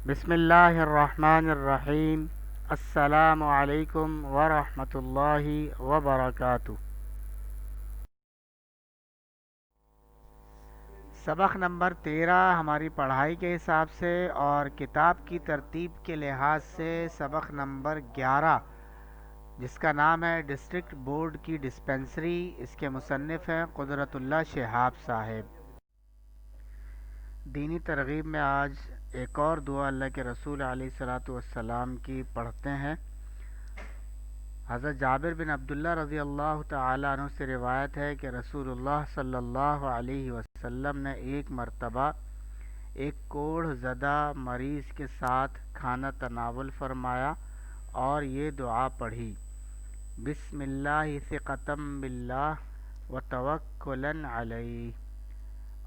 بسم اللہ الرحمن الرحیم۔ السلام علیکم ورحمۃ اللہ وبرکاتہ۔ سبق نمبر 13 ہماری پڑھائی کے حساب سے اور کتاب کی ترتیب کے لحاظ سے سبق نمبر 11، جس کا نام ہے ڈسٹرکٹ بورڈ کی ڈسپنسری۔ اس کے مصنف ہیں قدرت اللہ شہاب صاحب۔ دینی ترغیب میں آج ایک اور دعا اللہ کے رسول علیہ الصلاۃ والسلام کی پڑھتے ہیں۔ حضرت جابر بن عبداللہ رضی اللہ تعالیٰ عنہ سے روایت ہے کہ رسول اللہ صلی اللہ علیہ وسلم نے ایک مرتبہ ایک کوڑھ زدہ مریض کے ساتھ کھانا تناول فرمایا اور یہ دعا پڑھی: بسم اللہ ثقتم باللہ وتوکلاً علیہ،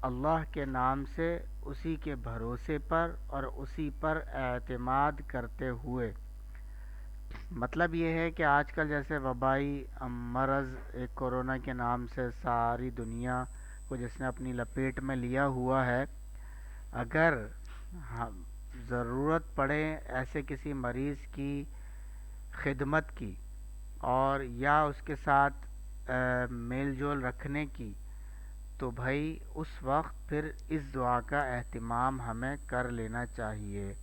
اللہ کے نام سے، اسی کے بھروسے پر اور اسی پر اعتماد کرتے ہوئے۔ مطلب یہ ہے کہ آج کل جیسے وبائی مرض ایک کورونا کے نام سے ساری دنیا کو جس نے اپنی لپیٹ میں لیا ہوا ہے، اگر ضرورت پڑے ایسے کسی مریض کی خدمت کی اور یا اس کے ساتھ میل جول رکھنے کی، تو بھائی اس وقت پھر اس دعا کا اہتمام ہمیں کر لینا چاہیے۔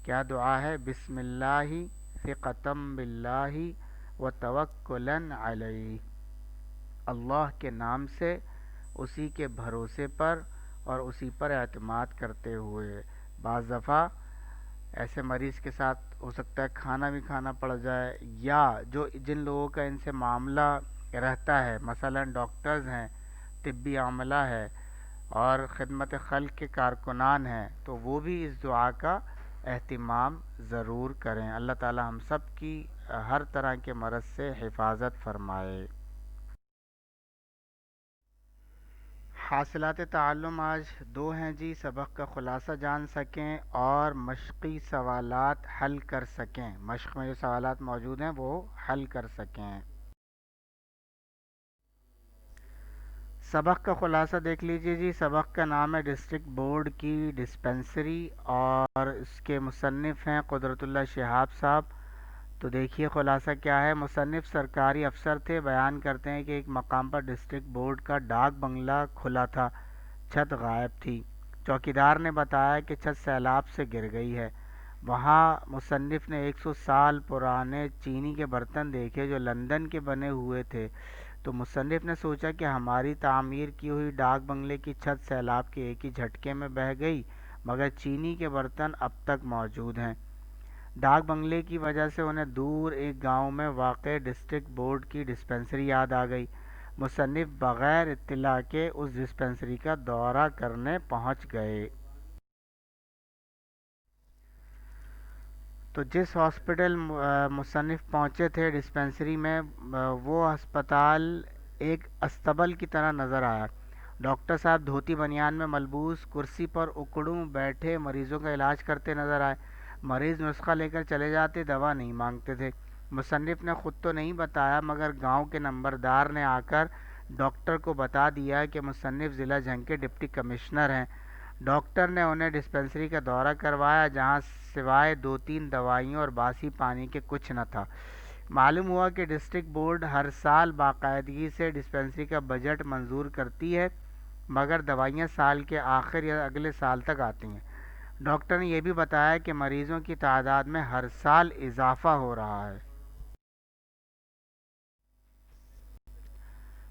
کیا دعا ہے؟ بسم اللہ ثقتم باللہ وتوکلاً علیہ، اللہ کے نام سے، اسی کے بھروسے پر اور اسی پر اعتماد کرتے ہوئے۔ بعض دفعہ ایسے مریض کے ساتھ ہو سکتا ہے کھانا بھی کھانا پڑ جائے، یا جن لوگوں کا ان سے معاملہ رہتا ہے، مثلا ڈاکٹرز ہیں، طبی عملہ ہے اور خدمت خلق کے کارکنان ہیں، تو وہ بھی اس دعا کا اہتمام ضرور کریں۔ اللہ تعالی ہم سب کی ہر طرح کے مرض سے حفاظت فرمائے۔ حاصلات تعلم آج دو ہیں جی، سبق کا خلاصہ جان سکیں اور مشقی سوالات حل کر سکیں، مشق میں جو سوالات موجود ہیں وہ حل کر سکیں۔ سبق کا خلاصہ دیکھ لیجئے جی۔ سبق کا نام ہے ڈسٹرکٹ بورڈ کی ڈسپنسری اور اس کے مصنف ہیں قدرت اللہ شہاب صاحب۔ تو دیکھیے خلاصہ کیا ہے۔ مصنف سرکاری افسر تھے، بیان کرتے ہیں کہ ایک مقام پر ڈسٹرکٹ بورڈ کا ڈاک بنگلہ کھلا تھا، چھت غائب تھی۔ چوکیدار نے بتایا کہ چھت سیلاب سے گر گئی ہے۔ وہاں مصنف نے 100 سال پرانے چینی کے برتن دیکھے جو لندن کے بنے ہوئے تھے، تو مصنف نے سوچا کہ ہماری تعمیر کی ہوئی ڈاک بنگلے کی چھت سیلاب کے ایک ہی جھٹکے میں بہہ گئی، مگر چینی کے برتن اب تک موجود ہیں۔ ڈاک بنگلے کی وجہ سے انہیں دور ایک گاؤں میں واقع ڈسٹرکٹ بورڈ کی ڈسپنسری یاد آ گئی۔ مصنف بغیر اطلاع کے اس ڈسپنسری کا دورہ کرنے پہنچ گئے۔ تو جس ہاسپٹل مصنف پہنچے تھے ڈسپنسری میں، وہ ہسپتال ایک استبل کی طرح نظر آیا۔ ڈاکٹر صاحب دھوتی بنیان میں ملبوس کرسی پر اکڑوں بیٹھے مریضوں کا علاج کرتے نظر آئے۔ مریض نسخہ لے کر چلے جاتے، دوا نہیں مانگتے تھے۔ مصنف نے خود تو نہیں بتایا، مگر گاؤں کے نمبردار نے آ کر ڈاکٹر کو بتا دیا کہ مصنف ضلع جھنگ کے ڈپٹی کمشنر ہیں۔ ڈاکٹر نے انہیں ڈسپنسری کا دورہ کروایا، جہاں سوائے 2-3 دوائیوں اور باسی پانی کے کچھ نہ تھا۔ معلوم ہوا کہ ڈسٹرکٹ بورڈ ہر سال باقاعدگی سے ڈسپنسری کا بجٹ منظور کرتی ہے، مگر دوائیاں سال کے آخر یا اگلے سال تک آتی ہیں۔ ڈاکٹر نے یہ بھی بتایا کہ مریضوں کی تعداد میں ہر سال اضافہ ہو رہا ہے۔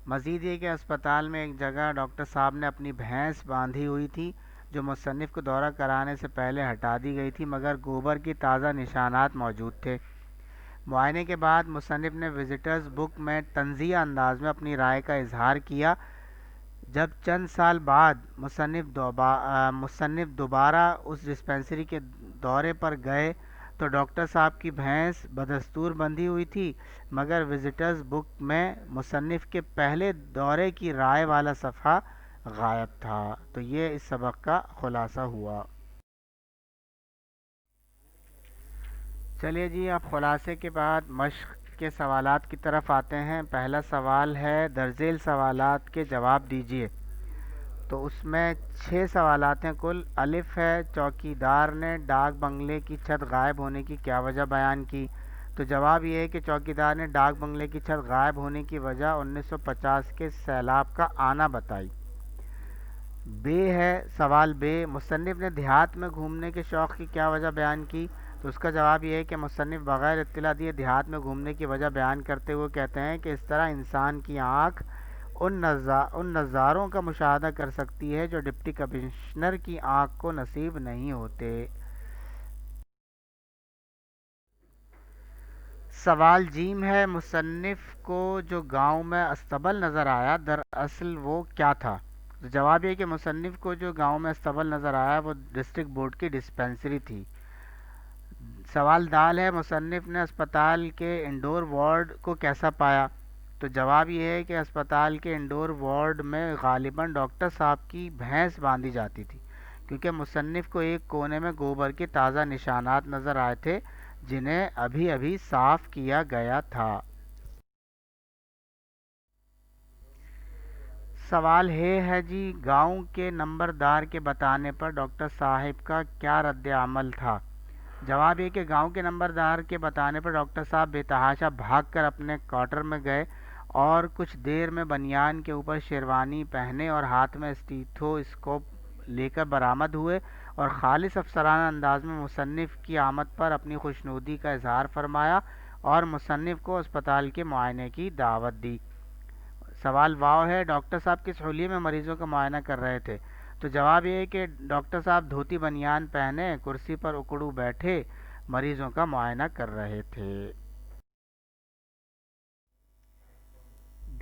مزید یہ کہ اسپتال میں ایک جگہ ڈاکٹر صاحب نے اپنی بھینس باندھی ہوئی تھی، جو مصنف کو دورہ کرانے سے پہلے ہٹا دی گئی تھی، مگر گوبر کی تازہ نشانات موجود تھے۔ معائنے کے بعد مصنف نے وزٹرز بک میں طنزیہ انداز میں اپنی رائے کا اظہار کیا۔ جب چند سال بعد مصنف دوبارہ اس ڈسپنسری کے دورے پر گئے تو ڈاکٹر صاحب کی بھینس بدستور بندھی ہوئی تھی، مگر وزٹرز بک میں مصنف کے پہلے دورے کی رائے والا صفحہ غائب تھا۔ تو یہ اس سبق کا خلاصہ ہوا۔ چلیے جی، اب خلاصے کے بعد مشق کے سوالات کی طرف آتے ہیں۔ پہلا سوال ہے، درج ذیل سوالات کے جواب دیجیے۔ تو اس میں 6 سوالات ہیں کل. الف ہے چوکیدار نے ڈاک بنگلے کی چھت غائب ہونے کی کیا وجہ بیان کی؟ تو جواب یہ ہے کہ چوکیدار نے ڈاک بنگلے کی چھت غائب ہونے کی وجہ 1950 کے سیلاب کا آنا بتائی. بے ہے سوال بے، مصنف نے دیہات میں گھومنے کے شوق کی کیا وجہ بیان کی؟ تو اس کا جواب یہ ہے کہ مصنف بغیر اطلاع دیے دیہات میں گھومنے کی وجہ بیان کرتے ہوئے کہتے ہیں کہ اس طرح انسان کی آنکھ ان نظاروں کا مشاہدہ کر سکتی ہے جو ڈپٹی کمشنر کی آنکھ کو نصیب نہیں ہوتے. سوال جیم ہے، مصنف کو جو گاؤں میں استبل نظر آیا دراصل وہ کیا تھا؟ تو جواب یہ کہ مصنف کو جو گاؤں میں استبل نظر آیا وہ ڈسٹرکٹ بورڈ کی ڈسپنسری تھی. سوال دال ہے، مصنف نے اسپتال کے انڈور وارڈ کو کیسا پایا؟ تو جواب یہ ہے کہ اسپتال کے انڈور وارڈ میں غالباً ڈاکٹر صاحب کی بھینس باندھی جاتی تھی، کیونکہ مصنف کو ایک کونے میں گوبر کے تازہ نشانات نظر آئے تھے جنہیں ابھی ابھی صاف کیا گیا تھا. سوال ہے جی، گاؤں کے نمبردار کے بتانے پر ڈاکٹر صاحب کا کیا رد عمل تھا؟ جواب یہ کہ گاؤں کے نمبردار کے بتانے پر ڈاکٹر صاحب بے تحاشا بھاگ کر اپنے کوارٹر میں گئے اور کچھ دیر میں بنیان کے اوپر شیروانی پہنے اور ہاتھ میں اسٹیتھو اسکوپ لے کر برآمد ہوئے اور خالص افسرانہ انداز میں مصنف کی آمد پر اپنی خوشنودی کا اظہار فرمایا اور مصنف کو اسپتال کے معائنے کی دعوت دی. سوال واو ہے، ڈاکٹر صاحب کس حلیے میں مریضوں کا معائنہ کر رہے تھے؟ تو جواب یہ ہے کہ ڈاکٹر صاحب دھوتی بنیان پہنے کرسی پر اکڑو بیٹھے مریضوں کا معائنہ کر رہے تھے.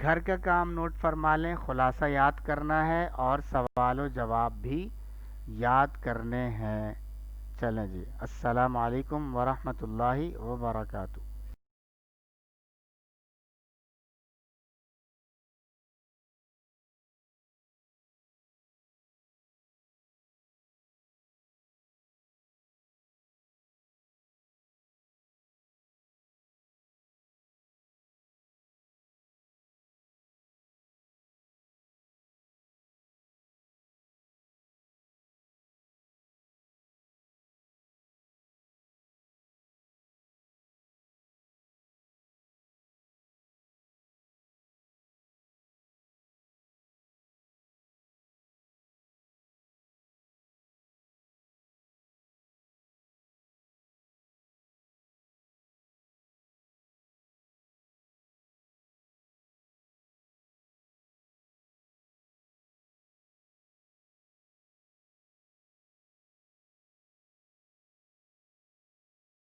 گھر کا کام نوٹ فرما لیں، خلاصہ یاد کرنا ہے اور سوال و جواب بھی یاد کرنے ہیں. چلیں جی، السلام علیکم ورحمۃ اللہ وبرکاتہ.